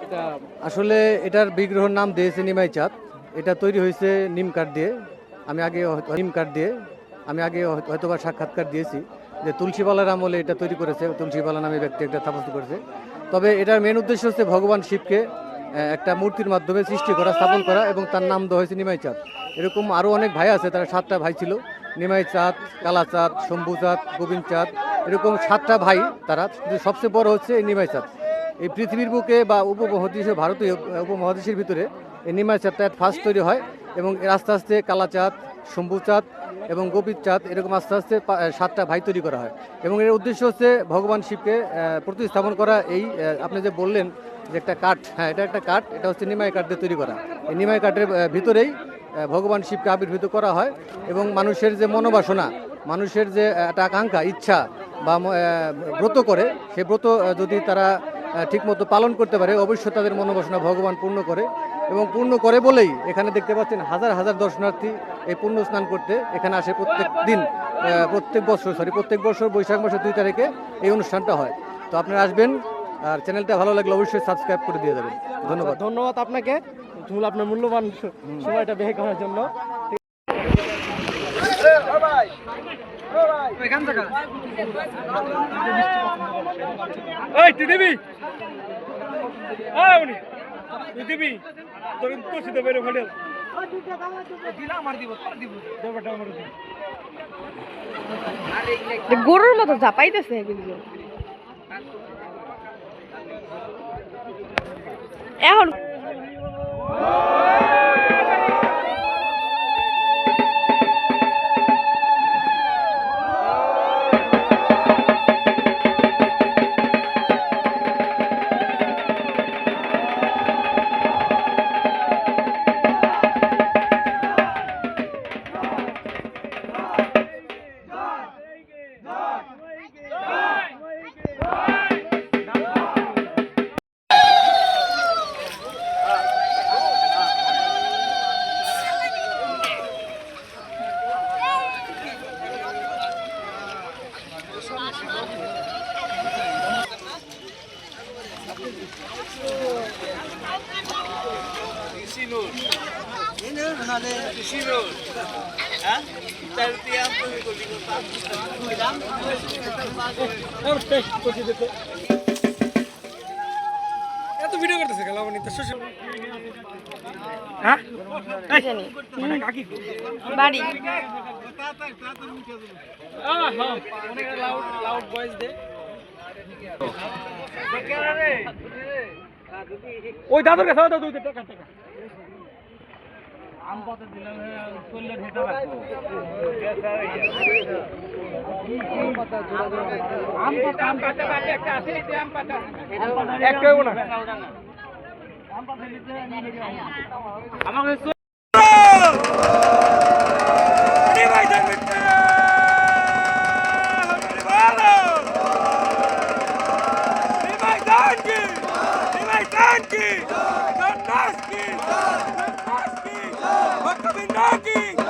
এটা আসলে এটার বিগ্রহের নাম দিয়েছে নিমাই চাঁদ। এটা তৈরি হয়েছে নিম কাঠ দিয়ে। নিম কাঠ দিয়ে আমি আগে হয়তোবা সাক্ষাৎকার দিয়েছি যে তুলসীবালার আমলে এটা তৈরি করেছে, তুলসীবালা নামে ব্যক্তি একটা স্থাপত্য করেছে। তবে এটার মেন উদ্দেশ্য হচ্ছে ভগবান শিবকে একটা মূর্তির মাধ্যমে সৃষ্টি করা, স্থাপন করা, এবং তার নাম দেওয়া হয়েছে নিমাই চাঁদ। এরকম আরও অনেক ভাই আছে, তারা 7টা ভাই ছিল। নিমাই চাঁদ, কালা চাঁদ, শম্ভু চাঁদ, গোবিন্দ চাঁদ, এরকম 7টা ভাই তারা। কিন্তু সবচেয়ে বড় হচ্ছে এই নিমাই চাঁদ। এই পৃথিবীর বুকে বা উপমহাদেশীয় ভারতীয় উপমহাদেশের ভিতরে এই নিমাই চাঁদটা ফার্স্ট তৈরি হয়, এবং এর আস্তে আস্তে কালা চাঁদ, শম্ভু চাঁদ এবং গোবিন্দ চাঁদ, এরকম আস্তে আস্তে 7টা ভাই তৈরি করা হয়। এবং এর উদ্দেশ্য হচ্ছে ভগবান শিবকে প্রতিস্থাপন করা। এই আপনি যে বললেন যে একটা কাঠ, হ্যাঁ এটা একটা কাঠ, এটা হচ্ছে নিমাই কাঠ দিয়ে তৈরি করা। এই নিমাই কাঠের ভিতরেই ভগবান শিবকে আবির্ভূত করা হয়, এবং মানুষের যে মনোবাসনা, মানুষের যে একটা আকাঙ্ক্ষা, ইচ্ছা বা ব্রত করে, সেই ব্রত যদি তারা ঠিকমতো পালন করতে পারে, অবশ্যই তাদের মনোবাসনা ভগবান পূর্ণ করে। এবং পূর্ণ করে বলেই এখানে দেখতে পাচ্ছেন হাজার হাজার দর্শনার্থী এই পুণ্য স্নান করতে এখানে আসে প্রত্যেক বছর বৈশাখ মাসের 2 তারিখে এই অনুষ্ঠানটা হয়। তো আপনারা আসবেন, আর চ্যানেলটা ভালো লাগলে অবশ্যই সাবস্ক্রাইব করে দিয়ে যাবেন। ধন্যবাদ। ধন্যবাদ আপনাকে আপনার মূল্যবান সময়টা ব্যয় করার জন্য। গরুর মতো ঝাপাইতেছে কিন্তু এখন এত ভিডিও করতেছে গেল হ্যাঁ বাড়ি লাউড ভয়েস দে। ওই দাদুর কাছে দাও দুই টাকা টাকা আম পাতা দিলাম চললে ঢেটা রাখবো আম পাতা একটা আছে এই আম পাতা একটাও না আম পাতা নিতে আমাকে Naski!